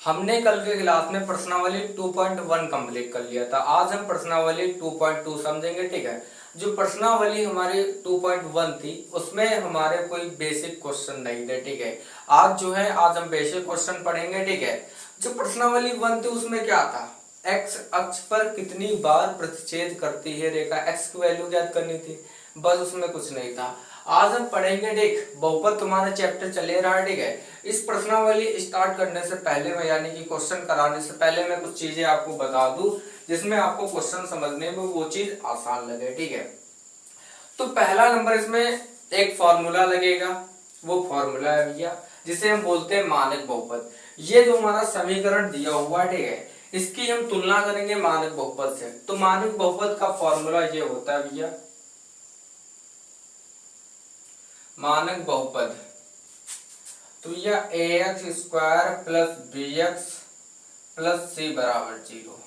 हमने कल के क्लास में प्रश्नावली 2.1 कंप्लीट कर लिया था। आज हम प्रश्नावली 2.2 समझेंगे। ठीक है, जो प्रश्नावली हमारी 2.1 थी उसमें हमारे कोई बेसिक क्वेश्चन नहीं थे। ठीक है, आज हम बेसिक क्वेश्चन पढ़ेंगे। ठीक है, जो प्रश्नावली 1 थी उसमें क्या था, एक्स अक्ष पर कितनी बार प्रतिच्छेद करती है रेखा, एक्स की वैल्यू ज्ञात करनी थी, बस उसमें कुछ नहीं था। आज हम पढ़ेंगे, देख बहुपद तुम्हारा चैप्टर चले रहा है। ठीक है, इस प्रश्नावली स्टार्ट करने से पहले मैं यानी कि क्वेश्चन कराने से पहले मैं कुछ चीजें आपको बता दूं जिसमें आपको क्वेश्चन समझने में वो चीज आसान लगे। ठीक है, तो पहला नंबर इसमें एक फॉर्मूला लगेगा, वो फॉर्मूला है भैया जिसे हम बोलते हैं मानक बहुपद। ये जो हमारा समीकरण दिया हुआ है, ठीक है, इसकी हम तुलना करेंगे मानक बहुपद से। तो मानक बहुपद का फॉर्मूला ये होता है भैया, मानक बहुपद तो यह ax square plus bx plus c बराबर 0,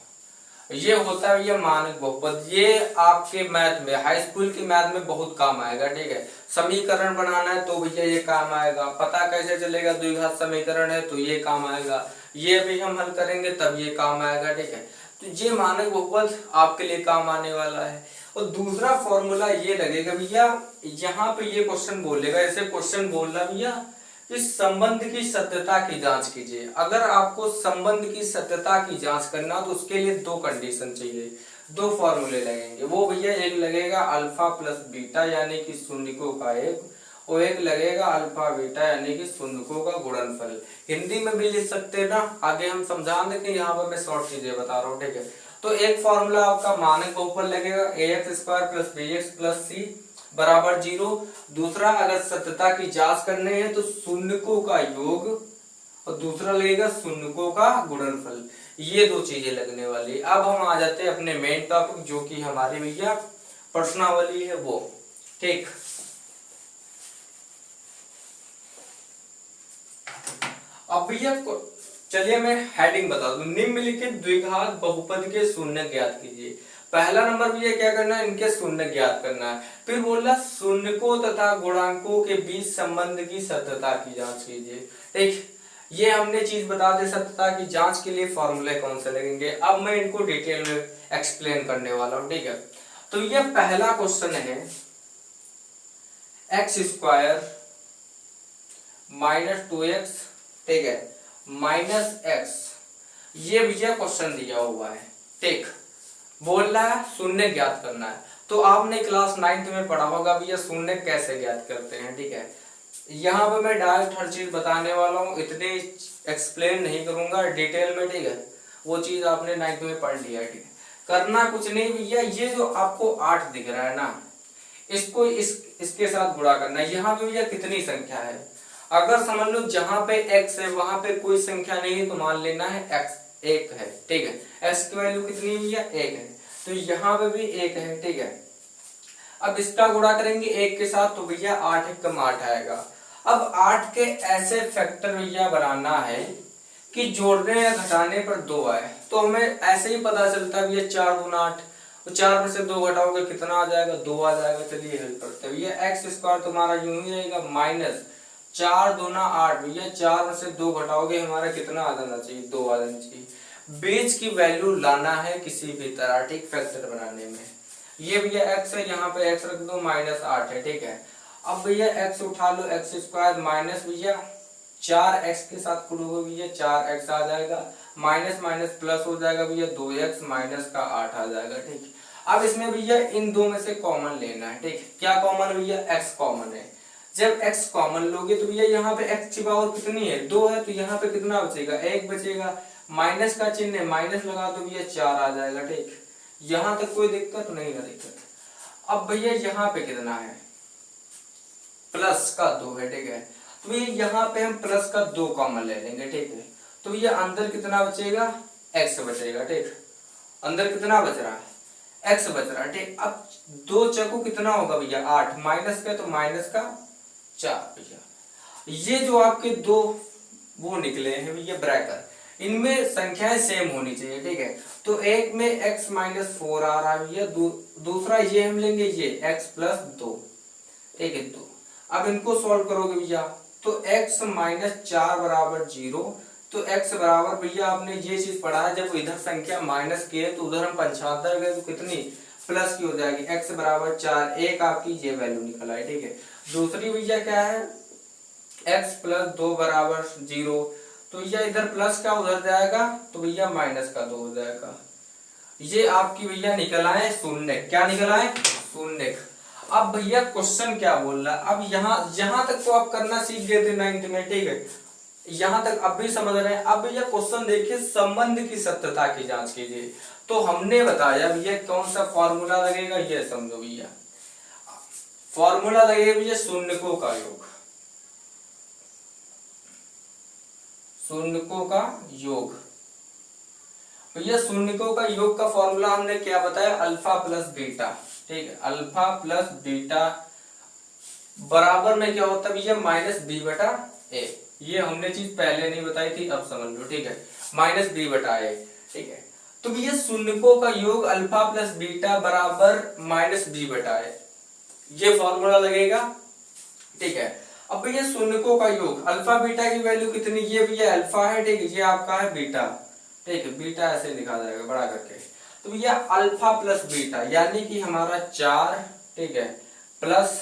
ये होता है ये मानक बहुपद। ये आपके मैथ में, हाई स्कूल की मैथ में बहुत काम आएगा। ठीक है, समीकरण बनाना है तो भैया ये काम आएगा, पता कैसे चलेगा द्विघात समीकरण है तो ये काम आएगा, ये भी हम हल करेंगे तब ये काम आएगा। ठीक है, तो ये मानक बहुपद आपके लिए काम आने वाला है। और दूसरा फॉर्मूला ये लगेगा भैया, यहाँ पे ये क्वेश्चन बोलेगा, ऐसे क्वेश्चन बोल रहा भैया इस संबंध की सत्यता की जांच कीजिए। अगर आपको संबंध की सत्यता की जांच करना तो उसके लिए दो कंडीशन चाहिए, दो फॉर्मूले लगेंगे। वो भैया एक लगेगा अल्फा प्लस बीटा यानी कि शून्यकों का एक, और एक लगेगा अल्फा बीटा यानी कि शून्यकों का गुणनफल। हिंदी में भी लिख सकते हैं ना, आगे हम समझा देंगे, यहाँ पर मैं शॉर्ट चीजें बता रहा हूँ। ठीक है, तो एक फॉर्मूला आपका मानक बहुपद लगेगा ax square plus bx plus c बराबर 0। दूसरा अगर सत्यता की जांच करने हैं तो शून्यकों का योग, और दूसरा लगेगा शून्यकों का गुणनफल। ये दो चीजें लगने वाली। अब हम आ जाते हैं अपने मेन टॉपिक जो कि हमारी भैया प्रश्नावली है वो। ठीक, अब भैया चलिए मैं हेडिंग बता दूं, निम्नलिखित द्विघात बहुपद के शून्य ज्ञात कीजिए। पहला नंबर भैया क्या करना है, इनके शून्य ज्ञात करना है। फिर बोला शून्यकों तथा गुणांकों के बीच संबंध की सत्यता की जांच कीजिए। ठीक, ये हमने चीज बता दी, सत्यता की जांच के लिए फॉर्मूले कौन से लगेंगे। अब मैं इनको डिटेल में एक्सप्लेन करने वाला हूं। ठीक है, तो ये पहला क्वेश्चन है, एक्स स्क्वायर माइनस 2x, ठीक है, माइनस एक्स, ये भैया क्वेश्चन दिया हुआ है। ठीक, बोल रहा है शून्य ज्ञात करना है। तो आपने क्लास 9th में पढ़ा होगा भैया शून्य कैसे ज्ञात करते हैं। ठीक है, यहाँ पे मैं डायरेक्ट हर चीज बताने वाला हूँ, इतने एक्सप्लेन नहीं करूंगा डिटेल में। ठीक है, वो चीज आपने 9th में पढ़ लिया। ठीक है, करना कुछ नहीं भैया, ये जो आपको 8 दिख रहा है ना, इसको इसके साथ गुणा करना है। यहाँ पे भैया कितनी संख्या है, अगर समझ लो जहां पे x है वहां पे कोई संख्या नहीं है तो मान लेना है x एक है। ठीक है, x की वैल्यू कितनी है, 1 है, तो यहाँ पे भी 1 है। ठीक है, अब इसका गुणा करेंगे 1 के साथ तो भैया 8 एक कम 8 आएगा। अब 8 के ऐसे फैक्टर भैया बनाना है कि जोड़ने या घटाने पर 2 आए। तो हमें ऐसे ही पता चलता है भैया 4 गुना 8, तो 4 में से 2 घटाओगे कितना आ जाएगा, 2 आ जाएगा। चलिए हेल्प करते हैं भैया, एक्स स्क्वायर तुम्हारा यूं ही रहेगा माइनस 4 दूना 8, भैया 4 में से 2 घटाओगे हमारा कितना आ जाना चाहिए, 2 आ जाना चाहिए। बीच की वैल्यू लाना है किसी भी तरह, ठीक, फैक्टर बनाने में। ये भैया x है, यहाँ पे x रख दो, माइनस 8 है। ठीक है, अब भैया x उठा लो, एक्स स्क्वायर माइनस भैया 4x के साथ करोगे भैया 4x आ जाएगा, माइनस माइनस प्लस हो जाएगा भैया 2x माइनस का 8 आ जाएगा। ठीक, अब इसमें भैया इन दो में से कॉमन लेना है। ठीक, क्या कॉमन भैया, x कॉमन है। जब x कॉमन लोगे तो भैया यहाँ पे x की पावर कितनी है, 2 है, तो यहाँ पे कितना बचेगा, 1 बचेगा। माइनस का चिन्ह है, माइनस लगा तो भैया 4 आ जाएगा। ठीक, यहाँ तक कोई दिक्कत नहीं है, दिक्कत। अब भैया यहाँ पे कितना है, प्लस का 2 है। ठीक है, तो भैया यहाँ पे हम प्लस का 2 कॉमन ले लेंगे। ठीक है, तो भैया अंदर कितना बचेगा, x बचेगा। ठीक, अंदर कितना बच रहा है, x बच रहा है। ठीक, अब 2 चौको कितना होगा भैया 8, माइनस का तो माइनस का 4 भैया। ये जो आपके दो वो निकले हैं भैया ब्रैकेट, इनमें संख्याएं सेम होनी चाहिए। ठीक है, तो एक में x माइनस 4 आ रहा है भैया, दूसरा ये हम लेंगे ये x प्लस 2। ठीक है, 2। अब इनको सॉल्व करोगे भैया तो x माइनस 4 बराबर 0, तो x बराबर भैया आपने ये चीज पढ़ा है, जब इधर संख्या माइनस की है तो उधर हम 75 गए तो कितनी प्लस की हो जाएगी, x बराबर 4, एक आपकी ये वैल्यू निकल आई। ठीक है, दूसरी भैया क्या है, x प्लस 2 बराबर 0, तो भैया इधर प्लस का उधर जाएगा तो भैया माइनस का 2 हो जाएगा। ये आपकी भैया निकल आए शून्य, क्या निकल आए शून्य। अब भैया क्वेश्चन क्या बोल रहा है, अब यहाँ तक तो आप करना सीख गए थे 9th में। ठीक है, यहाँ तक अब भी समझ रहे हैं। अब भैया क्वेश्चन देखिए, संबंध की सत्यता की जांच कीजिए। तो हमने बताया भैया कौन सा फॉर्मूला लगेगा, ये समझो भैया। फॉर्मूला लगेगा भैया शून्यकों का योग, शून्यकों का योग। भैया शून्यकों का योग का फॉर्मूला हमने क्या बताया, अल्फा प्लस बीटा। ठीक है, अल्फा प्लस बीटा बराबर में क्या होता है भैया, माइनस बी बटा ए। ये हमने चीज पहले नहीं बताई थी, अब समझ लो। ठीक है, माइनस बी बटा ए। ठीक है, तो भैया शून्यकों का योग अल्फा प्लस बीटा बराबर माइनस बी बटा ए, ये फॉर्मूला लगेगा। ठीक है, अब भैया शून्यकों का योग, अल्फा बीटा की वैल्यू कितनी, ये भैया अल्फा है। ठीक है, ये आपका है बीटा। ठीक है, बीटा ऐसे लिखा जाएगा बड़ा करके। तो भैया अल्फा प्लस बीटा यानी कि हमारा 4, ठीक है, प्लस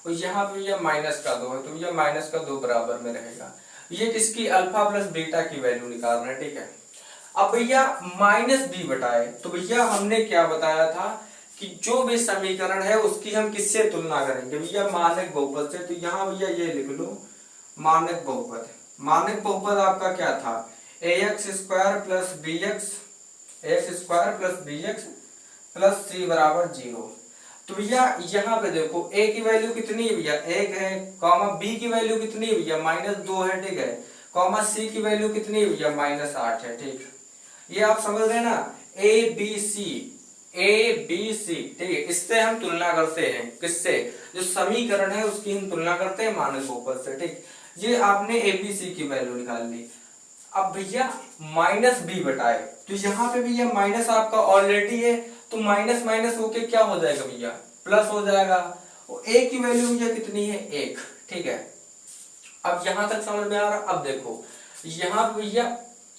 और यहाँ पे भैया माइनस का 2 है, तो भैया माइनस का 2 बराबर में रहेगा। ये किसकी, अल्फा प्लस बीटा की वैल्यू निकालना है। ठीक है, अब भैया माइनस बी बटाए, तो भैया हमने क्या बताया था कि जो भी समीकरण है उसकी हम किससे तुलना करेंगे भैया, मानक बहुपद से। तो यहाँ भैया ये लिख लो मानक बहुपद। मानक बहुपद आपका क्या था, ax square plus B X, X square plus B X plus C बराबर 0। तो भैया यहाँ पे देखो a की वैल्यू कितनी है भैया, 1 है, कॉमा b की वैल्यू कितनी है भैया, -2 है। ठीक है, कॉमा c की वैल्यू कितनी है भैया, -8 है। ठीक, ये आप समझ रहे हैं ना, a b c, ठीक है, इससे हम तुलना करते हैं, किससे, जो समीकरण है उसकी हम तुलना करते हैं मानक बहुपद से। ठीक, ये आपने a b c की वैल्यू निकाल ली। अब भैया माइनस बी बटाए, तो यहाँ पे भैया माइनस आपका ऑलरेडी है, तो माइनस माइनस होके क्या हो जाएगा भैया, प्लस हो जाएगा। और ए की वैल्यू भैया कितनी है, 1। ठीक है, अब यहां तक समझ में आ रहा। अब देखो यहाँ पे भैया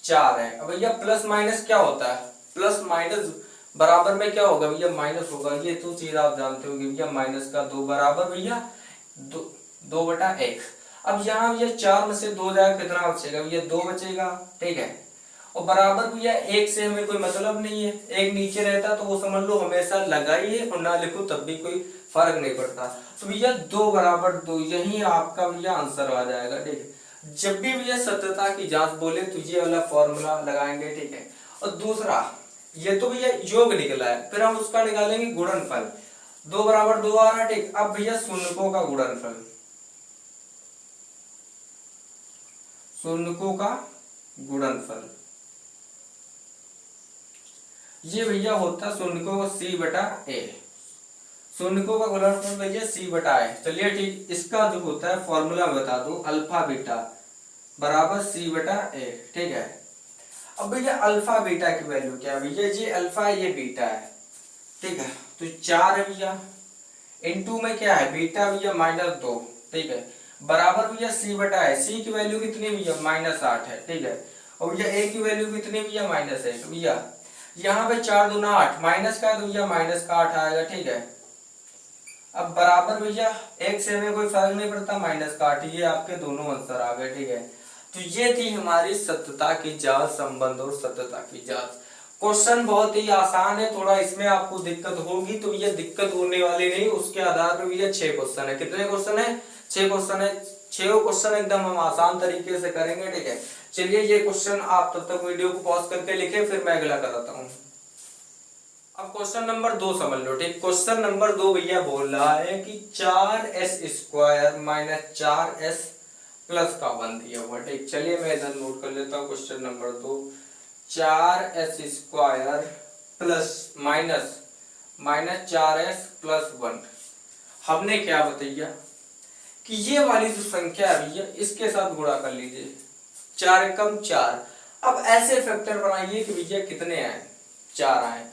4 है, अब भैया प्लस माइनस क्या होता है, प्लस माइनस बराबर में क्या होगा भैया, माइनस होगा। ये तो चीज आप जानते हो भैया, माइनस का 2 बराबर भैया 2 बटा 1। अब यहाँ भैया 4 में से 2 जाएगा, कितना बचेगा भैया, 2 बचेगा। ठीक है, और बराबर भैया 1 से हमें कोई मतलब नहीं है, 1 नीचे रहता तो वो समझ लो हमेशा लगाइए और ना लिखो तब भी कोई फर्क नहीं पड़ता। तो भैया 2 बराबर 2, यही आपका भैया आंसर आ जाएगा। ठीक है, जब भी भैया सत्यता की जांच बोले तो ये वाला फॉर्मूला लगाएंगे। ठीक है, और दूसरा ये तो भैया योग निकला है, फिर हम उसका निकालेंगे गुणनफल। 2 बराबर 2 आ रहा है। ठीक, अब भैया शून्यकों का गुणनफल, शून्यकों का गुणनफल ये भैया होता है शून्यकों का सी बटा ए, शून्यकों का गुणनफल भैया सी बटा ए। चलिए ठीक, इसका जो होता है फॉर्मूला बता दो, अल्फा बीटा बराबर सी बटा ए। ठीक है, अब भैया अल्फा बीटा की वैल्यू क्या है भैया, ये अल्फा ये बीटा है। ठीक है, तो 4 है भैया, इनटू में क्या है बीटा भैया -2। ठीक है, बराबर भैया सी बटा है, सी की वैल्यू कितनी भैया, -8 है। ठीक है, और भैया ए की वैल्यू कितनी भैया, -1। तो भैया यहाँ पे 4 दूना 8, माइनस का है तो भैया माइनस का 8 आएगा। ठीक है, अब बराबर भैया 1 से हमें कोई फर्क नहीं पड़ता, माइनस का 8, ये आपके दोनों आंसर आ गए। ठीक है, तो ये थी हमारी सत्यता की जांच, संबंध और सत्यता की जांच। क्वेश्चन बहुत ही आसान है, थोड़ा इसमें आपको दिक्कत होगी तो ये दिक्कत होने वाली नहीं, उसके आधार पर भैया 6 क्वेश्चन है। कितने क्वेश्चन है, 6 क्वेश्चन है। 6 क्वेश्चन एकदम हम आसान तरीके से करेंगे। ठीक है, चलिए ये क्वेश्चन आप तब तक वीडियो को पॉज करके लिखे, फिर मैं अगला कराता हूँ। अब क्वेश्चन नंबर 2 समझ लो। ठीक, क्वेश्चन नंबर 2 भैया बोल रहा है कि 4s square minus 4s plus का 1 दिया हुआ। ठीक, चलिए मैं इधर नोट कर लेता हूँ। Question number 2, 4s square plus minus 4s plus 1। हमने क्या बताया कि ये वाली जो संख्या है भैया इसके साथ गुणा कर लीजिए, 4 एकम 4। अब ऐसे फैक्टर बनाइए कि भैया कितने आए, 4 आए,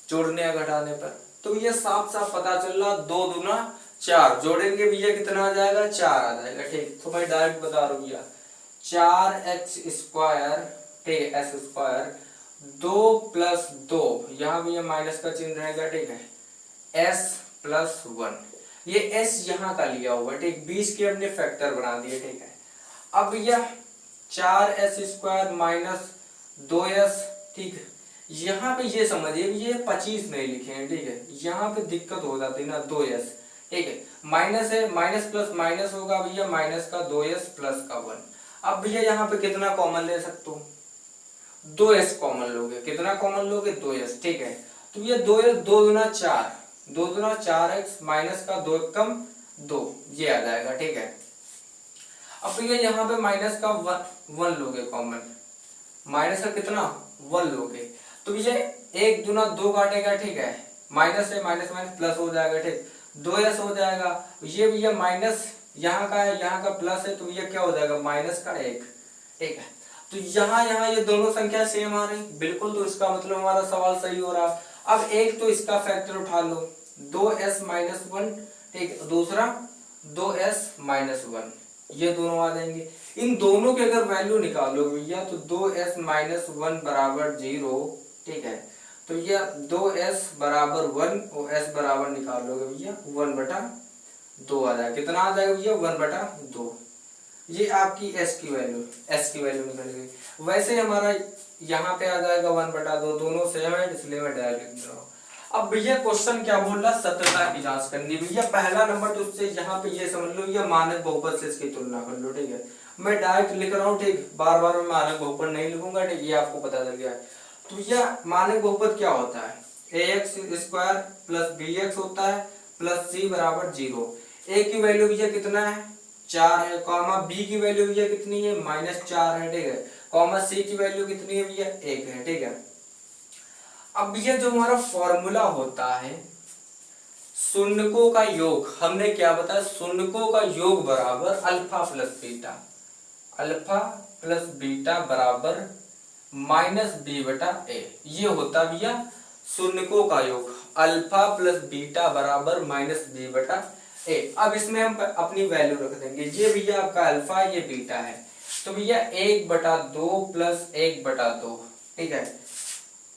जोड़ने या घटाने पर। तो ये साफ साफ पता चल रहा, 2 दूना 4, जोड़ेंगे भैया कितना आ जाएगा, 4 आ जाएगा। ठीक, तो मैं डायरेक्ट बता रहा हूँ भैया 4x² ठीक है s², 2+2 यहाँ भी ये माइनस का चिन्ह रहेगा ठीक है, s+1, ये s यहाँ का लिया हुआ ठीक, 20 के हमने फैक्टर बना दिए ठीक है। अब यह 4s² माइनस 2s ठीक है, यहाँ पे ये समझिए ये 25 नहीं लिखे हैं ठीक है, यहाँ पे दिक्कत हो जाती है ना, 2s ठीक है, माइनस है, माइनस प्लस माइनस होगा भैया, माइनस का 2s प्लस का 1। अब भैया यहाँ पे कितना कॉमन ले सकते हो, 2s कॉमन लोगे, कितना कॉमन लोगे 2s ठीक है। तो ये 2s 2 दूना 4, 2 दूना 4x माइनस का 2 कम 2 ये आ जाएगा ठीक है। अब भैया यहाँ पे माइनस का 1 लोगे कॉमन, माइनस का कितना 1 लोगे, तो ये 1 दूना 2 काटेगा ठीक है, माइनस है माइनस माइनस प्लस हो जाएगा ठीक, 2s हो जाएगा। ये भैया माइनस यहाँ का है, यहाँ का प्लस है, तो ये क्या हो जाएगा माइनस का 1 ठीक है। तो यहाँ ये दोनों संख्या सेम आ रही बिल्कुल, तो इसका मतलब हमारा सवाल सही हो रहा। अब एक तो इसका फैक्टर उठा लो 2s-1 ठीक, दूसरा 2s-1, ये दोनों आ जाएंगे। इन दोनों के अगर वैल्यू निकालो भैया तो 2s-1 बराबर 0 ठीक है, तो ये 2s बराबर 1 और s बराबर निकालोगे भैया 1/2 आ जाएगा, कितना आ जाएगा भैया 1/2, ये आपकी s की वैल्यू निकलेगी। वैसे हमारा यहाँ पे आ जाएगा 1/2, दोनों सेम है इसलिए मैं डायरेक्ट लिख रहा हूँ। अब भैया क्वेश्चन क्या बोल रहा, सत्यता की जांच करनी भैया। पहला नंबर तो उससे यहाँ पे ये समझ लो ये मानक बहुपद से इसकी तुलना कर लो ठीक है, मैं डायरेक्ट लिख रहा हूँ ठीक, बार बार मैं मानक बहुपद नहीं लिखूंगा ठीक, ये आपको पता चल गया है। तो भैया मानक बहुपद क्या होता है, ax² + bx होता है प्लस c बराबर 0। a की वैल्यू भैया कितना है 4 है, कॉमा b की वैल्यू भैया कितनी है -4 है ठीक है, कॉमा c की वैल्यू कितनी है भैया 1 है ठीक है। अब भैया जो हमारा फॉर्मूला होता है शून्यकों का योग, हमने क्या बताया, शून्यकों का योग बराबर अल्फा प्लस बीटा बराबर -b/a, ये होता भैया शून्यकों का योग, अल्फा प्लस बीटा बराबर -b/a। अब इसमें हम अपनी वैल्यू रख देंगे, ये भैया आपका अल्फा है, ये बीटा है, तो भैया 1/2 प्लस 1/2 ठीक है।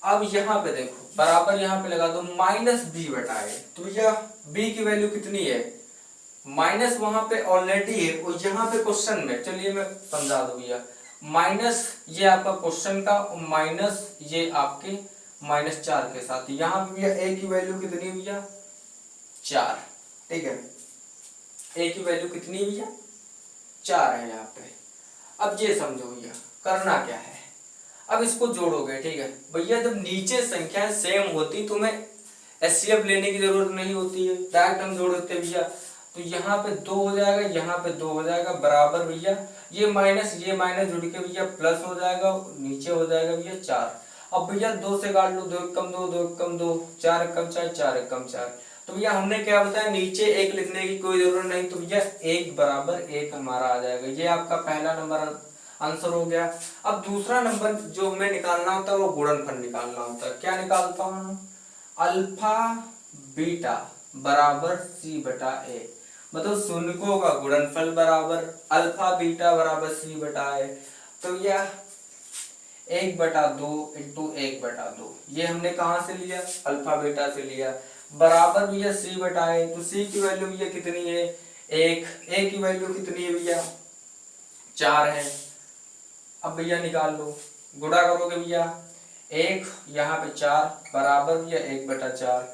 अब यहाँ पे देखो बराबर यहाँ पे लगा दो -b/a, तो भैया b की वैल्यू कितनी है, माइनस वहां पे ऑलरेडी है और यहाँ पे क्वेश्चन में, चलिए मैं समझा दूं भैया, माइनस ये आपका क्वेश्चन का, माइनस ये आपके -4 के साथ, यहाँ पे भैया a की वैल्यू कितनी है भैया 4 ठीक है, a की वैल्यू कितनी है भैया 4 है यहाँ पे। अब ये समझो भैया करना क्या है, अब इसको जोड़ोगे ठीक है भैया, जब नीचे संख्या सेम होती तो हमें एचसीएफ लेने की जरूरत नहीं होती है, डायरेक्ट हम जोड़ देते भैया। तो यहाँ पे 2 हो जाएगा, यहाँ पे 2 हो जाएगा, बराबर भैया ये माइनस जुड़ के भैया प्लस हो जाएगा, नीचे हो जाएगा भैया 4। अब भैया 2 से काट लो, 2 एकम 2, 2 एकम 2, 4 एकम 4, 4 एकम 4। तो भैया हमने क्या बताया, नीचे 1 लिखने की कोई जरूरत नहीं, तो भैया 1 बराबर 1 हमारा आ जाएगा, ये आपका पहला नंबर आंसर हो गया। अब दूसरा नंबर जो हमें निकालना होता है वो गुणनफल निकालना होता है। क्या निकालता हूँ, अल्फा बीटा बराबर c/a, मतलब शून्यकों का गुणनफल बराबर अल्फा बीटा बराबर c/a। तो यह 1/2 इंटू 1/2, ये हमने कहाँ से लिया, अल्फा बीटा से लिया, बराबर भैया c/a। तो c की वैल्यू भैया कितनी है 1, a की वैल्यू कितनी है भैया 4 है। अब भैया निकाल लो, गुणा करोगे भैया 1 यहाँ पे 4 बराबर भैया 1/4।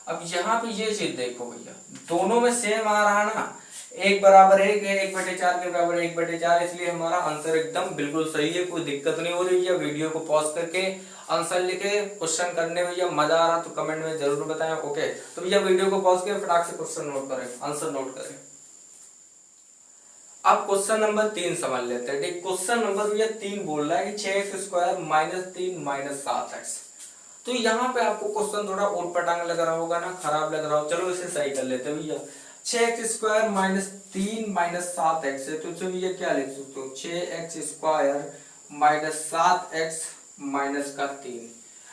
अब यहाँ पे ये चीज देखो भैया, दोनों में सेम आ रहा है ना, 1 बराबर 1 है, 1/4 के बराबर 1/4, इसलिए हमारा आंसर एकदम बिल्कुल सही है, कोई दिक्कत नहीं हो रही है। वीडियो को पॉज करके आंसर लिखे, क्वेश्चन करने भैया मजा आ रहा तो कमेंट में जरूर बताएं। ओके, तो भैया वीडियो को पॉज करके फटाक से क्वेश्चन नोट करें, आंसर नोट करें। अब क्वेश्चन नंबर 3 समझ लेते हैं ठीक। क्वेश्चन नंबर भैया 3 बोल रहा है कि 6x² - 3 - 7x। तो यहाँ पे आपको क्वेश्चन थोड़ा ऊट पटांग लग रहा होगा ना, खराब लग रहा हो, चलो इसे सही कर लेते हैं भैया। 6x² - 3 - 7x है, तो इसे भैया क्या लिख सकते हो, 6x² - 7x - 3।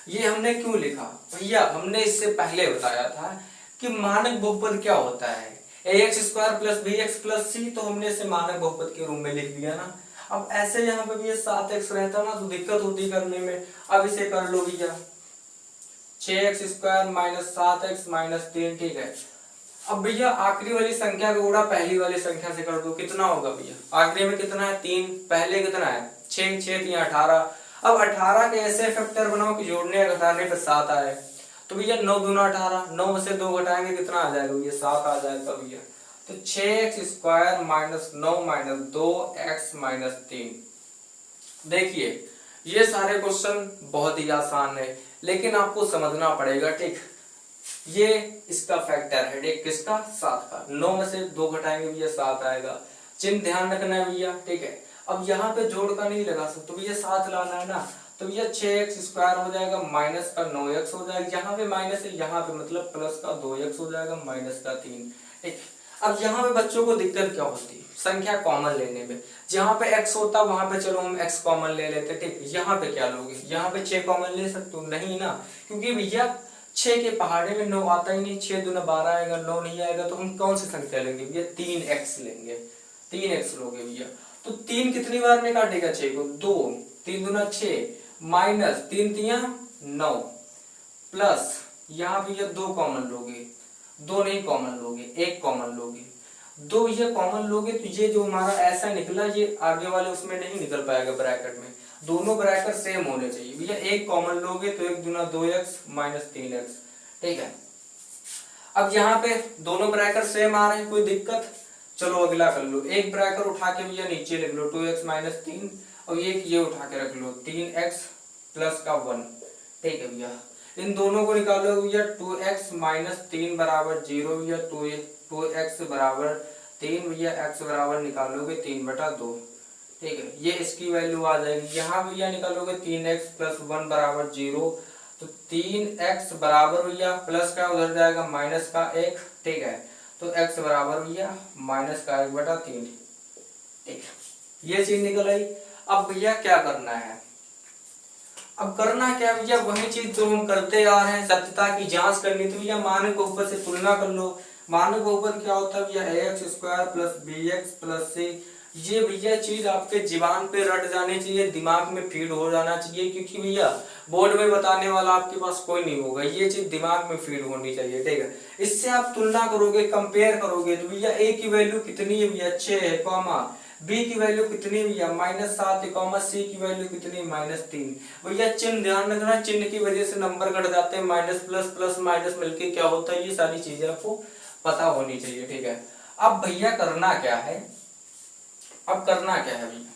ये हमने क्यों लिखा भैया, हमने इससे पहले बताया था कि मानक बहुपद क्या होता है, ax² plus bx plus c, तो हमने इसे मानक बहुपद के रूप में लिख दिया ना। अब ऐसे यहाँ पे भी ये 7x रहता ना तो दिक्कत होती करने में। अब इसे कर लो भैया 6x² माइनस 7x माइनस 3, ठीक है। अब भैया आखिरी वाली संख्या का गुणा पहली वाली संख्या से कर दो, कितना होगा भैया? आखिरी में कितना है? 3, पहले कितना है? 6, 6 3 18। अब 18 के ऐसे फैक्टर बनाओ कि जोड़ने घटाने पर 7 आए। तो भैया 9 दूना 18, 9 में से 2 घटाएंगे कितना आ जाएगा भैया? 7 आ जाएगा भैया। तो 6x² minus 9 minus 2x minus 3। देखिए ये सारे क्वेश्चन बहुत ही आसान है, लेकिन आपको समझना पड़ेगा, ठीक। ये इसका फैक्टर है, ठीक, किसका? 7 का। 9 में से 2 घटाएंगे भैया 7 आएगा। चिन्ह ध्यान रखना है भैया, ठीक है। अब यहाँ पे जोड़ का नहीं लगा सकते, तो भैया 7 लाना है ना, तो भैया 6x² हो जाएगा माइनस का 9x हो जाएगा। यहाँ पे माइनस है, यहाँ पे मतलब प्लस का 2x हो जाएगा माइनस का 3, ठीक। अब यहाँ पे बच्चों को दिक्कत क्या होती है? संख्या कॉमन लेने में। जहाँ पे x होता वहां पे चलो हम x कॉमन ले लेते, ठीक। यहाँ पे क्या लोगे? यहाँ पे 6 कॉमन ले सकते हो? नहीं ना, क्योंकि भैया 6 के पहाड़े में 9 आता ही नहीं। 6 दूना 12 आएगा, 9 नहीं आएगा, तो हम कौन सी संख्या लेंगे भैया? 3x लेंगे। 3x लोगे भैया। तो 3 कितनी बार में काटेगा 6 को? 2, 3 दूना 6 माइनस 3 तिया 9 प्लस यहाँ भैया 2 कॉमन लोगे, 2 नहीं कॉमन लोगे, 1 कॉमन लोगे। 2 ये कॉमन लोगे तो ये जो हमारा ऐसा निकला ये आगे वाले उसमें नहीं निकल पाएगा ब्रैकेट में। दोनों ब्रैकेट सेम होने चाहिए भैया। 1 कॉमन लोगे तो 1 दूना 2x माइनस 3x, ठीक है। अब यहाँ पे दोनों ब्रैकेट सेम आ रहे हैं, कोई दिक्कत? चलो अगला कर लो। एक ब्रैकेट उठा के भैया नीचे लिख लो 2x माइनस 3, और ये उठा के रख लो 3x प्लस का 1, ठीक है भैया। इन दोनों को निकालो भैया 2x माइनस 3 बराबर 0 भैया, 2x बराबर 3 भैया, x बराबर निकालोगे 3/2, ठीक है। ये इसकी वैल्यू आ जाएगी। यहाँ भैया निकालोगे 3x प्लस 1 बराबर 0, तो 3x बराबर भैया प्लस का उधर जाएगा माइनस का 1, ठीक है। तो x बराबर भैया माइनस का 1/3, ठीक है। ये चीज निकल आई। अब भैया क्या करना है? अब करना क्या भैया? वही चीज जो हम करते आ रहे हैं, सत्यता की जांच करनी। तो भैया मानक बहुपद से तुलना कर लो। मानक बहुपद क्या होता है भैया? ax² plus bx plus c। ये भैया चीज आपके जीवान पे रट जानी चाहिए, दिमाग में फीड हो जाना चाहिए, क्योंकि भैया बोर्ड में बताने वाला आपके पास कोई नहीं होगा। ये चीज दिमाग में फीड होनी चाहिए, ठीक है। इससे आप तुलना करोगे, कंपेयर करोगे, तो भैया a की वैल्यू कितनी है भैया? 6 है, कॉमा b की वैल्यू कितनी भैया? -7 है, कॉमा c की वैल्यू कितनी? -3। भैया चिन्ह ध्यान रखना, चिन्ह की वजह से नंबर कट जाते हैं। माइनस प्लस प्लस माइनस मिलके क्या होता है, ये सारी चीजें आपको पता होनी चाहिए, ठीक है। अब भैया करना क्या है? अब करना क्या है भैया?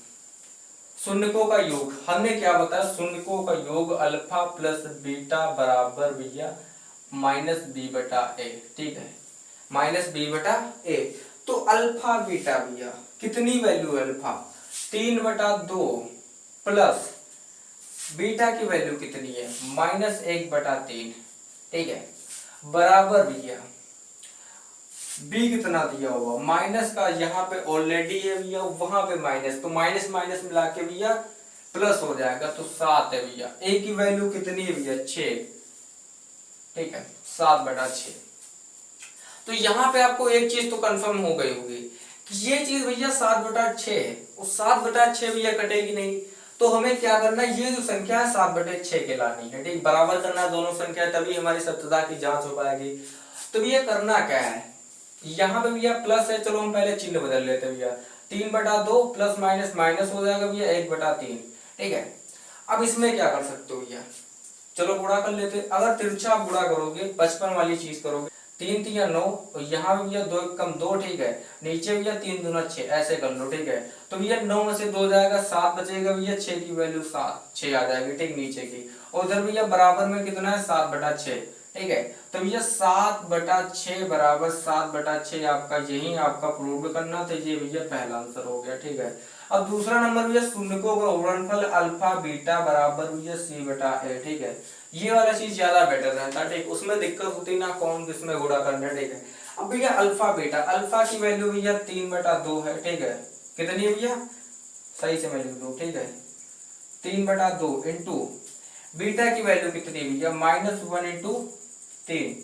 शून्यकों का योग। हमने क्या बताया? शून्यकों का योग अल्फा प्लस बीटा बराबर भैया -b/a, ठीक है, -b/a। तो अल्फा बीटा भैया कितनी वैल्यू है? अल्फा 3/2 प्लस बीटा की वैल्यू कितनी है? -1/3, ठीक है, बराबर भैया बी कितना दिया हुआ? माइनस का यहाँ पे ऑलरेडी है भैया, वहां पे माइनस, तो माइनस माइनस मिला के भैया प्लस हो जाएगा, तो 7 है भैया। ए की वैल्यू कितनी है भैया? 6, ठीक है, 7/6। तो यहाँ पे आपको एक चीज तो कंफर्म हो गई होगी कि ये चीज भैया 7/6 है, और 7/6 भैया कटेगी नहीं। तो हमें क्या करना है? ये जो संख्या है 7/6 के लानी है, ठीक, बराबर करना है दोनों संख्या, तभी हमारी सत्यता की जांच हो पाएगी। तो भैया करना क्या है? यहाँ पे भैया प्लस है, चलो हम पहले चिन्ह बदल लेते हैं भैया। 3/2 प्लस माइनस माइनस हो जाएगा भैया 1/3, ठीक है। अब इसमें क्या कर सकते हो भैया? चलो गुणा कर लेते। अगर तिरछा गुणा करोगे, 55 वाली चीज करोगे, 3 3 9, और यहाँ पे भैया 2 कम 2, ठीक है, नीचे भैया 3 दूना 6, ऐसे कर लो, ठीक है। तो भैया 9 में से 2 जाएगा, 7 बचेगा भैया, 6 की वैल्यू 6 आ जाएगी, ठीक, नीचे की। और उधर भैया बराबर में कितना है? 7/6, ठीक है। तो भैया 7/6 बराबर 7/6 आपका, यही आपका प्रूव करना था। ये भैया पहला आंसर हो गया, ठीक है। अब दूसरा नंबर भैया शून्यकों का गुणनफल अल्फा बीटा बराबर भैया c/a, ठीक है। ये वाला चीज ज्यादा बेटर रहता है, ठीक, उसमें दिक्कत होती ना कौन किसमें गुणा करना, ठीक है। अब भैया अल्फा बीटा, अल्फा की वैल्यू भैया 3/2 है, ठीक है। कितनी है भैया? सही से मैं लिख दूं, ठीक है, 3/2 इंटू बीटा की वैल्यू कितनी भैया? -1 × 3।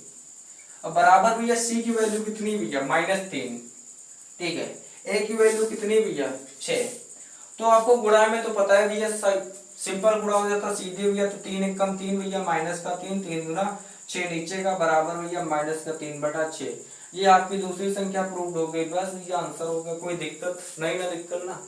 अब बराबर भैया सी की वैल्यू कितनी भैया -3, ठीक है। ए की वैल्यू कितनी भैया 6। तो आपको गुणा में तो पता है भैया, सिंपल गुणा हो जाता सीधे भैया, तो 3 एक कम 3 भैया, -3, 3 गुना 6 नीचे का बराबर भैया -3/6। ये आपकी दूसरी संख्या प्रूव हो गई, बस ये आंसर हो गया। कोई दिक्कत नहीं ना, दिक्कत ना।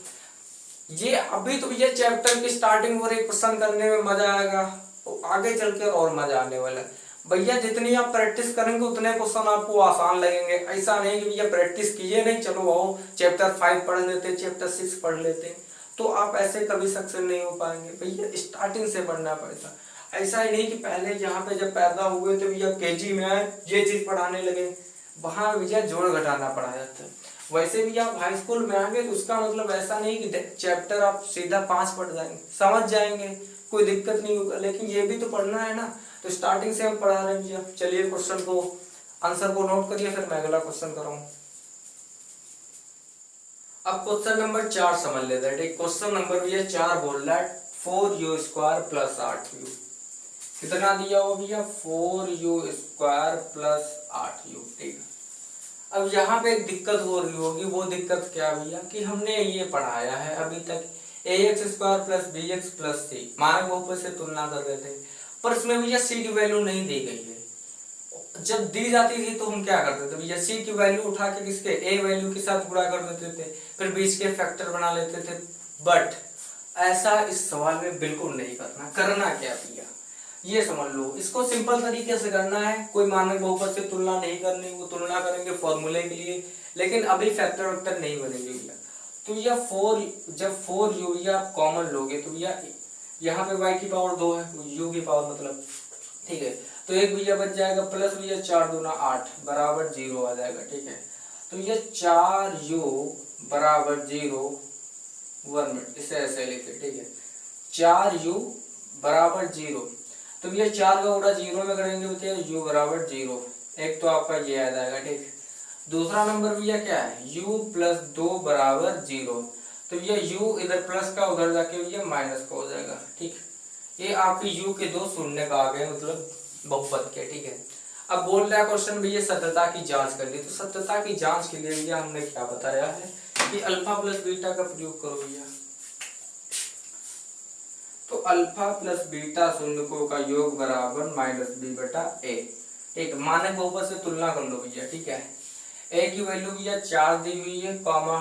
ये अभी तो भैया चैप्टर की स्टार्टिंग हो रही, क्वेश्चन करने में मजा आएगा, तो आगे चल के और मजा आने वाला है भैया। जितनी आप प्रैक्टिस करेंगे उतने क्वेश्चन आपको आसान लगेंगे। ऐसा नहीं कि भैया प्रैक्टिस कीजिए नहीं, चलो आओ चैप्टर 5 पढ़ लेते, चैप्टर 6 पढ़ लेते, तो आप ऐसे कभी सक्सेस नहीं हो पाएंगे भैया। स्टार्टिंग से पढ़ना पड़ता। ऐसा ही नहीं कि पहले यहाँ पे जब पैदा हुए तो भैया केजी में आए ये चीज पढ़ाने लगे, वहां भैया जोड़ घटाना पड़ा जाता है। वैसे भी आप हाई स्कूल में आएंगे तो उसका मतलब ऐसा नहीं कि चैप्टर आप सीधा 5 पढ़ जाएंगे, समझ जाएंगे, कोई दिक्कत नहीं होगा, लेकिन ये भी तो पढ़ना है ना। तो स्टार्टिंग से हम पढ़ा रहे हैं भैया। चलिए क्वेश्चन को, आंसर को नोट करिए, फिर मैं अगला क्वेश्चन कराऊं। अब क्वेश्चन नंबर 4 समझ लेते हैं, ठीक। क्वेश्चन नंबर भैया 4 बोल रहा है 4u² + 8u। कितना दिया हो भैया 4u² + 8u, ठीक है। अब यहाँ पे एक दिक्कत हो रही होगी, वो दिक्कत क्या भैया कि हमने ये पढ़ाया है अभी तक ax² + bx + c, मानक बहुपद से तुलना कर रहे थे, पर इसमें भैया c की वैल्यू नहीं दी गई है। जब दी जाती थी तो हम क्या करते थे भैया, c की वैल्यू उठा के किसके a वैल्यू के साथ गुणा कर देते थे, फिर बीच के फैक्टर बना लेते थे। बट ऐसा इस सवाल में बिल्कुल नहीं करना। करना क्या भैया ये समझ लो, इसको सिंपल तरीके से करना है। कोई मानक बहुपद से तुलना नहीं करनी, वो तुलना करेंगे फॉर्मूले के लिए, लेकिन अभी फैक्टर वैक्टर नहीं बनेंगे भैया। तो भैया 4, जब 4u भैया आप कॉमन लोगे तो भैया यहाँ पे y की पावर 2 है, u की पावर मतलब, ठीक है। तो एक भैया बच जाएगा, प्लस भैया 4 दूना 8 बराबर 0 आ जाएगा, ठीक है। तो ये 4u बराबर 0, 1 मिनट इसे ऐसे लिखे, ठीक है। 4u बराबर 0, तो ये 4 का गुणा 0 में करेंगे तो u बराबर 0। एक तो आपका ये आ जाएगा, ठीक। दूसरा नंबर भैया क्या है, u + 2 बराबर 0, तो ये u इधर प्लस का उधर जाके भैया माइनस का हो जाएगा, ठीक। ये आपकी u के 2 शून्य का आ गए, मतलब बहुपद के, ठीक है। अब बोल रहा है क्वेश्चन भैया सत्यता की जांच कर ली, तो सत्यता की जांच के लिए भैया हमने क्या बताया है कि अल्फा + बीटा का प्रयोग करो भैया। तो अल्फा + बीटा शून्यकों का योग बराबर -b/a, ठीक। मानक बहुपद से तुलना कर लो भैया, ठीक है। a की वैल्यू भैया 4 दी हुई है, कॉमा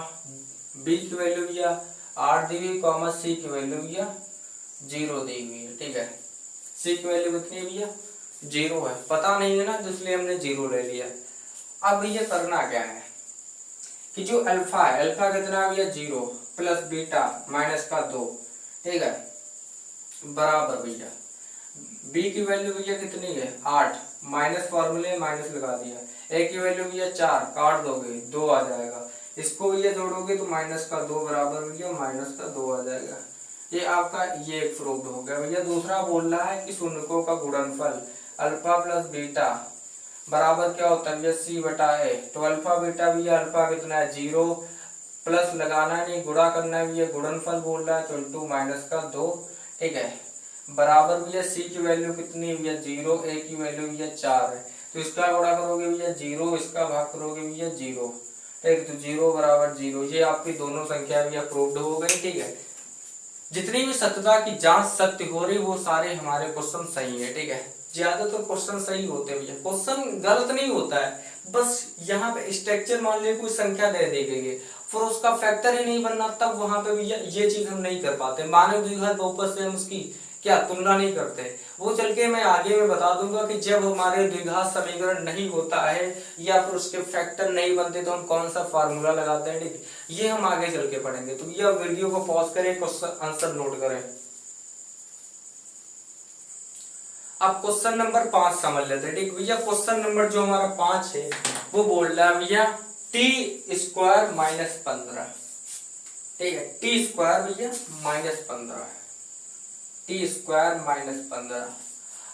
b की वैल्यू भैया 8 दी हुई, कॉमा c की वैल्यू भैया 0 दी हुई है, ठीक है। c की वैल्यू कितनी है भैया 0 है, पता नहीं है ना, तो इसलिए हमने 0 ले लिया। अब भैया करना क्या है कि जो अल्फा है, अल्फा कितना है भैया 0 + बीटा -2, ठीक है, बराबर भैया b की वैल्यू भैया कितनी है 8, माइनस फॉर्मूले माइनस लगा दिया, a की वैल्यू भैया 4, काट दोगे 2 आ जाएगा, इसको भैया जोड़ोगे तो -2 बराबर भैया -2 आ जाएगा। ये आपका ये एक प्रूफ हो गया भैया। दूसरा बोल रहा है कि शून्यकों का गुणनफल अल्फा + बीटा बराबर क्या होता है भैया c/a। तो अल्फा बीटा भैया अल्फा कितना है 0, प्लस लगाना है नहीं, गुणा करना है भैया, गुणनफल बोल रहा है तो × -2, ठीक है, बराबर भैया c की वैल्यू कितनी है भैया 0, a की वैल्यू भैया 4 है, तो इसका गुणा करोगे भैया 0, इसका भाग करोगे भैया 0, ठीक। तो 0 बराबर 0, ये आपकी दोनों संख्या भैया प्रूव्ड हो गई, ठीक है। जितनी भी सत्यता की जांच सत्य हो रही वो सारे हमारे क्वेश्चन सही है, ठीक है। ज्यादातर क्वेश्चन सही होते हैं भैया, क्वेश्चन गलत नहीं होता है, बस यहाँ पे स्ट्रक्चर मान लीजिए कोई संख्या दे दी गई है, फिर उसका फैक्टर ही नहीं बनना, तब वहां पे भैया ये चीज हम नहीं कर पाते। मानव द्विघात बहुपद से हम उसकी क्या तुलना नहीं करते, वो चल के मैं आगे में बता दूंगा कि जब हमारे द्विघात समीकरण नहीं होता है या फिर उसके फैक्टर नहीं बनते तो हम कौन सा फार्मूला लगाते हैं, ठीक। ये हम आगे चल के पढ़ेंगे। तो भैया वीडियो को पॉज करें, क्वेश्चन आंसर नोट करें। अब क्वेश्चन नंबर 5 समझ लेते हैं, ठीक भैया। क्वेश्चन नंबर जो हमारा 5 है वो बोल रहा है भैया t² - 15, ठीक है, t² भैया -15, t² - 15।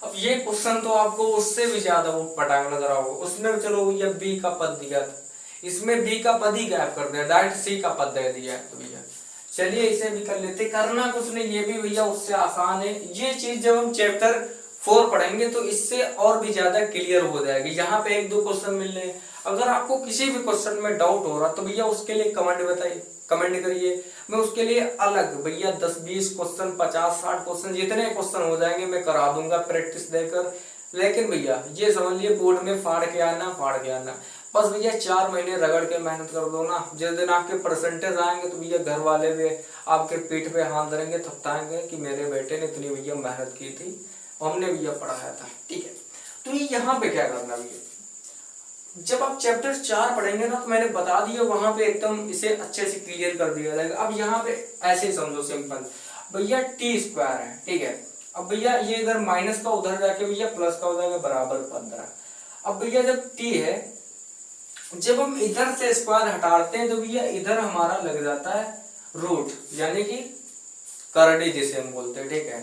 अब ये क्वेश्चन तो आपको उससे भी ज्यादा वो पटांग लग रहा होगा। उसमें चलो भैया b का पद दिया था, इसमें b का पद ही गायब कर दिया, डायरेक्ट c का पद दे दिया। तो भैया चलिए इसे भी कर लेते, करना कुछ नहीं, ये भी भैया उससे आसान है। ये चीज जब हम चैप्टर 4 पढ़ेंगे तो इससे और भी ज्यादा क्लियर हो जाएगी। यहाँ पे 1-2 क्वेश्चन मिल रहे हैं, अगर आपको किसी भी क्वेश्चन में डाउट हो रहा तो भैया उसके लिए कमेंट बताइए, कमेंट करिए, मैं उसके लिए अलग भैया 10-20 क्वेश्चन 50-60 क्वेश्चन जितने क्वेश्चन हो जाएंगे मैं करा दूंगा प्रैक्टिस देकर। लेकिन भैया ये समझ लिए बोर्ड में फाड़ के आना, बस भैया 4 महीने रगड़ के मेहनत कर दो ना, जिस दिन आपके परसेंटेज आएंगे तो भैया घर वाले भी आपके पीठ पे हाथ धरेंगे, थपथाएंगे कि मेरे बेटे ने इतनी भैया मेहनत की थी, हमने भैया पढ़ाया था। ठीक है, तो ये यहाँ पे क्या करना भैया, जब आप चैप्टर 4 पढ़ेंगे ना तो मैंने बता दिया वहां पे एकदम इसे अच्छे से क्लियर कर दिया जाएगा। अब यहाँ पे ऐसे समझो सिंपल भैया टी स्क्वायर है, ठीक है, अब भैया ये इधर माइनस का उधर जाके भैया प्लस का हो जाएगा बराबर 15। अब भैया जब टी है, जब हम इधर से स्क्वायर हटाते हैं तो भैया इधर हमारा लग जाता है रूट, यानी कि करड़ी जिसे हम बोलते हैं। ठीक है,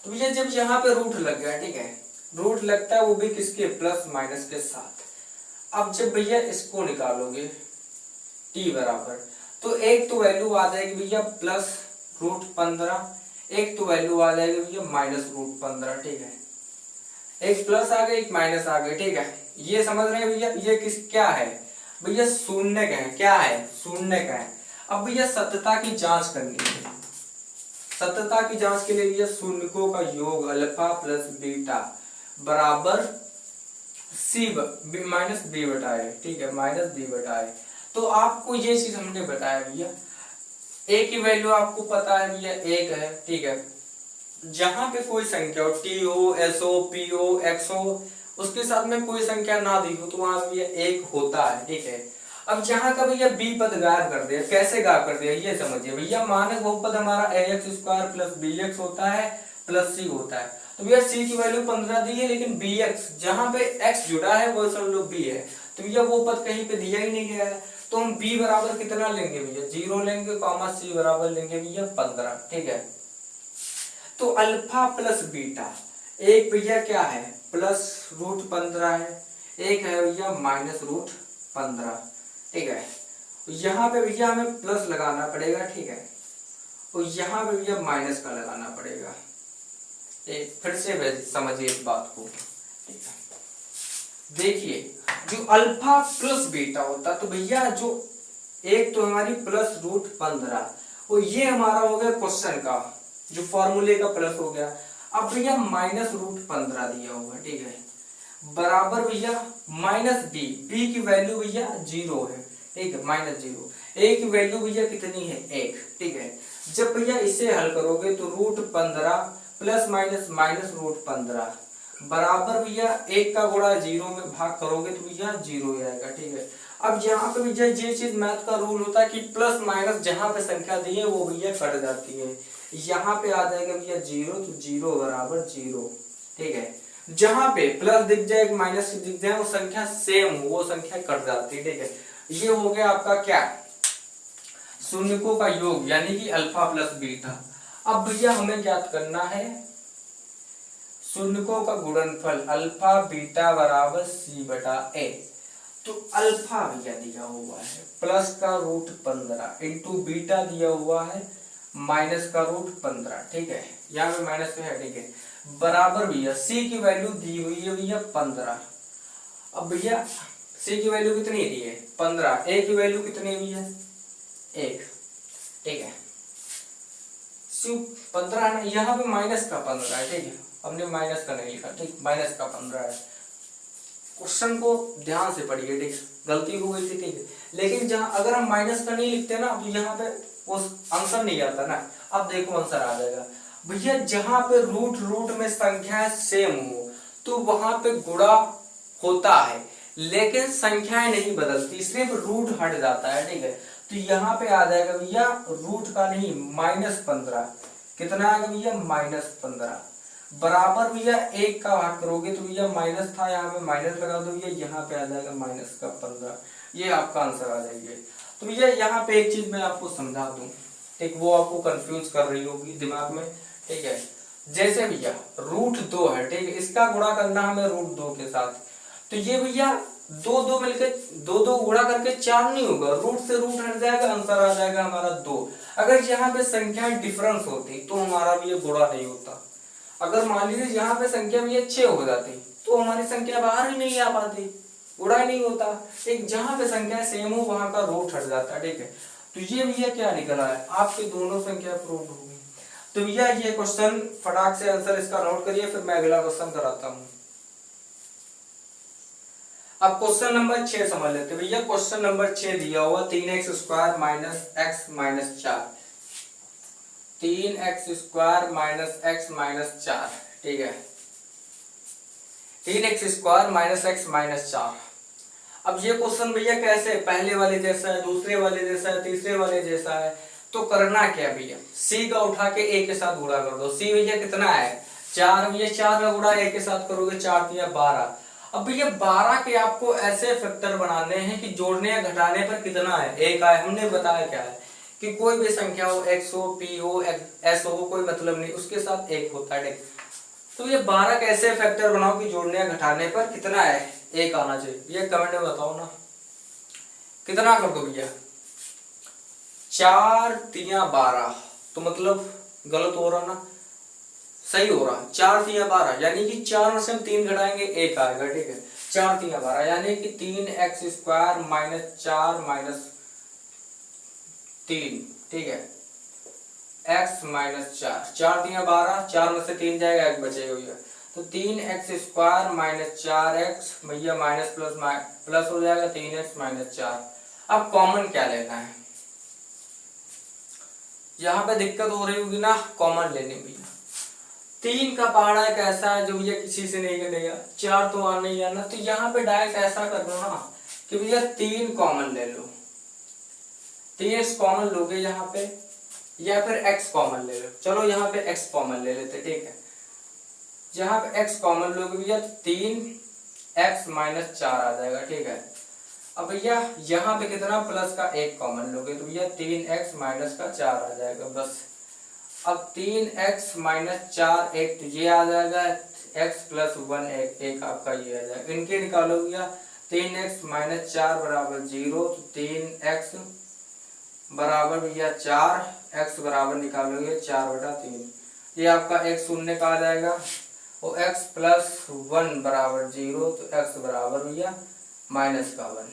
तो भैया जब यहाँ पे रूट लग गया, ठीक है, रूट लगता है वो भी किसके, प्लस माइनस के साथ। अब जब भैया इसको निकालोगे t बराबर, तो एक तो वैल्यू आ जाएगी भैया प्लस रूट 15, एक तो वैल्यू आ जाएगी भैया माइनस रूट 15। ठीक है, एक प्लस आ गया एक माइनस आ गया। ठीक है, ये समझ रहे हैं भैया, ये किस क्या है भैया, शून्य का है, क्या है, शून्य का है। अब भैया सत्यता की जांच करनी है, सत्यता की जांच के लिए भैया शून्यकों का योग अल्फा प्लस बीटा बराबर सी माइनस बी बटा है। ठीक है, माइनस बी बटा है। तो आपको ये चीज हमने बताया भैया, ए की वैल्यू आपको पता है भैया 1 है। ठीक है, जहां पे कोई संख्या हो, टी हो, एस हो, पी हो, एक्स हो, उसके साथ में कोई संख्या ना दी हो तो वहां भैया 1 होता है। ठीक है, अब जहां का भैया बी पद गायब कर दिया, कैसे गायब कर दिया ये समझिए भैया, मानक बहुपद हमारा ax स्क्वायर प्लस bx होता है प्लस c होता है, तो भैया c की वैल्यू 15 दी है, लेकिन bx जहां पे x जुड़ा है वो सब लोग b है, तो भैया वो पद कहीं पे दिया ही नहीं गया है, तो हम b बराबर कितना लेंगे भैया 0 लेंगे, कॉमा c बराबर लेंगे भैया 15। ठीक है, तो अल्फा प्लस बीटा, एक भैया क्या है प्लस रूट 15 है, एक है भैया माइनस रूट 15। ठीक है, यहाँ पे भैया हमें प्लस लगाना पड़ेगा। ठीक है, और यहाँ पे भैया माइनस का लगाना पड़ेगा। फिर से समझिए इस बात को। ठीक है, देखिए जो अल्फा प्लस बीटा होता तो भैया जो एक तो हमारी प्लस रूट 15 और ये हमारा हो गया क्वेश्चन का जो फॉर्मूले का प्लस हो गया। अब भैया माइनस रूट 15 दिया हुआ, ठीक है, बराबर भैया माइनस बी, बी की वैल्यू भैया 0 है। ठीक है, माइनस 0, ए की वैल्यू भैया कितनी है 1। ठीक है, जब भैया इसे हल करोगे तो root 15 plus minus minus root 15 बराबर भैया 1 का गुणा 0 में भाग करोगे तो भैया 0 ही आएगा। ठीक है, अब यहाँ पे भैया ये चीज मैथ का रूल होता है कि प्लस माइनस जहां पे संख्या दी है वो भैया कट जाती है, यहाँ पे आ जाएगा भैया 0, तो 0 बराबर 0। ठीक है, जहां पे प्लस दिख जाए माइनस दिख जाए वो संख्या सेम हो, वो संख्या कट जाती है। ठीक है, ये हो गया आपका क्या, शून्यकों का योग यानी कि अल्फा प्लस बीटा। अब भैया हमें ज्ञात करना है शून्यकों का गुणनफल अल्फा बीटा बराबर सी बटा ए। तो अल्फा भैया दिया हुआ है प्लस का रूट 15 इंटू बीटा दिया हुआ है माइनस का रूट 15। ठीक है, यहाँ पे माइनस का है। ठीक है, बराबर भैया सी की वैल्यू दी हुई है भैया 15। अब भैया सी की वैल्यू कितनी दी है 15, ए की वैल्यू कितनी हुई है 1। ठीक है, 15 है ना, यहाँ पे माइनस का 15 है। ठीक है, हमने माइनस का नहीं लिखा, ठीक, माइनस का 15 है। क्वेश्चन को ध्यान से पढ़िए, ठीक, गलती हो गई थी। ठीक है, लेकिन जहां अगर हम माइनस का नहीं लिखते ना तो यहाँ पे उस आंसर नहीं आता ना। अब देखो आंसर आ जाएगा भैया, जहां पे रूट रूट में संख्याएं सेम हो तो वहां पे गुणा होता है, लेकिन संख्याएं नहीं बदलती, सिर्फ रूट हट जाता है। ठीक है, तो यहाँ पे आ जाएगा भैया रूट का नहीं -15, कितना आएगा भैया -15 बराबर भैया 1 का भाग करोगे तो भैया माइनस था, यहाँ पे माइनस लगा दो भैया, यहाँ पे आ जाएगा माइनस का 15, ये आपका आंसर आ जाएगा। तो भैया यहाँ पे एक चीज मैं आपको समझा दूं, ठीक, वो आपको कंफ्यूज कर रही होगी दिमाग में। ठीक है, जैसे भैया रूट 2 है, ठीक है, इसका गुणा करना हमें रूट 2 के साथ, तो ये भैया 2 मिलकर 2 गुणा करके 4 नहीं होगा, रूट से रूट हट जाएगा, आंसर आ जाएगा हमारा 2। अगर यहाँ पे संख्या डिफरेंस होती तो हमारा भी ये गुणा नहीं होता। अगर मान लीजिए यहाँ पे संख्या भैया 6 हो जाती तो हमारी संख्या बाहर ही नहीं आ पाती, गुणा ही नहीं होता। एक जहाँ पे संख्या सेम हो वहां का रूट हट जाता है, ठीक है। तो ये भैया क्या निकला है, आपके दोनों संख्या प्रूव हो गई। तो भैया ये क्वेश्चन फटाक से आंसर इसका नोट करिए, फिर मैं अगला क्वेश्चन कराता हूँ। अब क्वेश्चन नंबर 6 समझ लेते हैं भैया। क्वेश्चन नंबर 6 दिया हुआ 3x square minus x minus 4, 3x square minus x minus 4, ठीक है। 3x square minus x minus 4। अब ये क्वेश्चन भैया कैसे, पहले वाले जैसा है, दूसरे वाले जैसा है, तीसरे वाले जैसा है। तो करना क्या भैया, c का उठा के a के साथ गुणा कर दो। c भैया कितना है 4, भैया 4 का गुणा a के साथ करोगे 4 या 12। अब भैया 12 के आपको ऐसे फैक्टर बनाने हैं कि जोड़ने या घटाने पर कितना है, एक है। हमने बताया क्या है कि कोई भी संख्या हो, x हो, p हो, s हो, कोई मतलब नहीं, उसके साथ एक होता है। तो ये 12 कैसे फैक्टर बनाओ कि जोड़ने या घटाने पर कितना है, एक आना चाहिए। ये कमेंट में बताओ ना, कितना कर दो भैया, 4 तिया 12। तो मतलब गलत हो रहा ना, सही हो रहा, 4 तिया 12, यानी कि 4 में से हम 3 घटाएंगे 1 आएगा, ठीक है। 4 तिया 12 यानी कि 3x स्क्वायर माइनस 4 माइनस 3, ठीक है, x माइनस 4, 4 तिया 12, 4 में से 3 जाएगा, 1 बचेगा भैया। तो 3x स्क्वायर माइनस 4x भैया माइनस प्लस हो जाएगा 3x माइनस 4। अब कॉमन क्या लेना है, यहाँ पे दिक्कत हो रही होगी ना कॉमन लेने में। 3 का पहाड़ा एक ऐसा है जो भैया किसी से नहीं कटेगा, 4 तो आना ही आना। तो यहाँ पे डायरेक्ट ऐसा कर लो ना कि भैया 3 कॉमन ले लो, 3x कॉमन लोगे यहाँ पे, या फिर x कॉमन ले लो। चलो यहाँ पे x कॉमन ले लेते, ठीक है। जहाँ पे x कॉमन लोगे भैया तो 3x माइनस 4 आ जाएगा, ठीक है। अब भैया यहाँ पे कितना प्लस का 1 कॉमन लोगे तो भैया 3x माइनस का 4 आ जाएगा, बस। अब 3x माइनस 4 1 तो ये आ जाएगा, x प्लस 1 1 आपका ये आ जाएगा। इनके निकालो भैया, 3x माइनस 4 बराबर 0, तो 3x बराबर भैया 4, x बराबर निकालोगे 4/3, ये आपका x शून्य का आ जाएगा। और x प्लस 1 बराबर 0, तो x बराबर भैया माइनस का 1,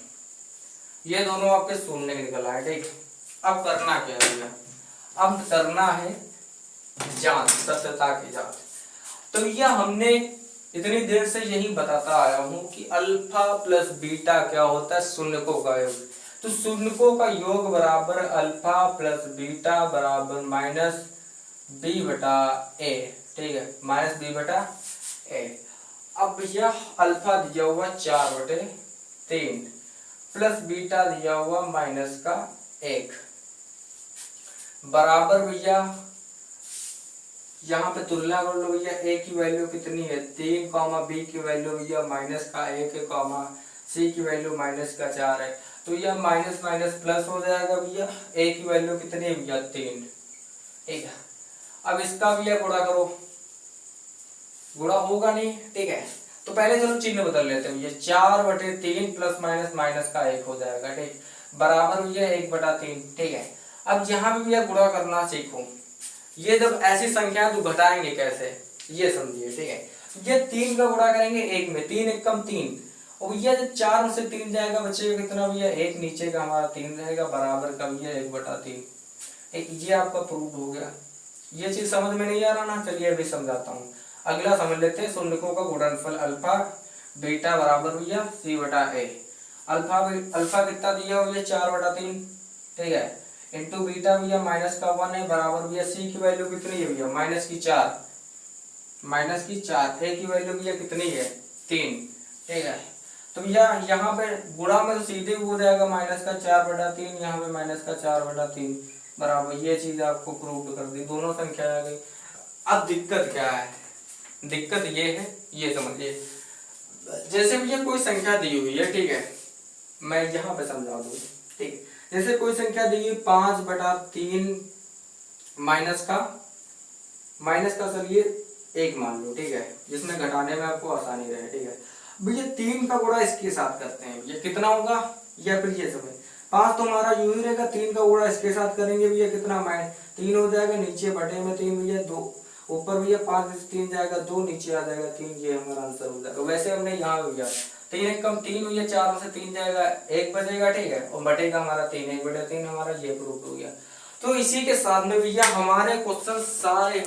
ये दोनों आपके शून्य निकल आए, ठीक। अब करना क्या है भैया, अब करना है जांच, सत्यता की जांच। तो भैया हमने इतनी देर से यही बताता आया हूं कि अल्फा प्लस बीटा क्या होता है, शून्यकों का योग। तो शून्यकों का योग बराबर अल्फा प्लस बीटा बराबर माइनस बी बटा ए, ठीक है, माइनस बी बटा ए। अब भैया अल्फा दिया हुआ 4/3 प्लस बीटा दिया हुआ माइनस का 1 बराबर भैया, यहाँ पे तुलना कर लो भैया, ए की वैल्यू कितनी है 3, बी की वैल्यू भैया माइनस का 1 है, सी की वैल्यू माइनस का 4 है। तो यह माइनस माइनस प्लस हो जाएगा भैया, ए की वैल्यू कितनी है भैया 3, ठीक है। अब इसका भैया गुणा करो, गुणा होगा नहीं, ठीक है। तो पहले चलो चिन्ह बदल लेते हैं भैया, 4/3 प्लस माइनस माइनस का 1 हो जाएगा, ठीक, बराबर भैया 1/3, ठीक है। अब यहाँ भी भैया गुणा करना सीखो। ये जब ऐसी संख्या तो घटाएंगे कैसे, ये समझिए, ठीक है। ये 3 का गुणा करेंगे 1 में, 3 1 कम 3, और भैया जब 4 में से 3 जाएगा बचेगा कितना भैया 1, नीचे का हमारा 3 रहेगा, बराबर का भैया 1/3। ये आपका प्रूफ हो गया। ये चीज समझ में नहीं आ रहा ना, चलिए अभी समझाता हूँ। अगला समझ लेते हैं, शून्यकों का गुणनफल अल्फा बीटा बराबर भैया c/a। अल्फा कितना दिया भैया 4/3, ठीक है, इंटू बीटा भैया माइनस का 1 है, बराबर भैया सी की वैल्यू कितनी है भैया माइनस की 4, ए की वैल्यू भैया कितनी है 3, ठीक है। तो भैया यहाँ पे गुणा में तो सीधे हो जाएगा माइनस का 4/3, यहाँ पे माइनस का 4/3 बराबर, ये चीज आपको प्रूव कर दी, दोनों संख्या आ गई। अब दिक्कत क्या है, दिक्कत ये है, ये समझिए, जैसे भैया कोई संख्या दी हुई है, ठीक है, मैं यहाँ पे समझा दूँ, ठीक है। जैसे कोई संख्या दी है 5/3 माइनस का चलिए 1 मान लो, ठीक है, जिसमें घटाने में आपको आसानी रहे, ठीक है। भैया 3 का गुणा इसके साथ करते हैं, ये कितना होगा, या फिर ये समय 5 तो हमारा यूं ही रहेगा, 3 का गुणा इसके साथ करेंगे भैया कितना 3 हो जाएगा, नीचे बटे में 3 भैया 2, ऊपर भैया 5 में से 3 जाएगा 2, नीचे आ जाएगा 3, ये हमारा आंसर हो जाएगा। वैसे हमने यहाँ भैया 3 एक कम 3 हुई है, 4 में से 3 जाएगा 1 बचेगा, ठीक है, और बटेगा हमारा 3, 1 बटे 3 हमारा ये प्रूफ हो गया। तो इसी के साथ में भैया हमारे क्वेश्चन सारे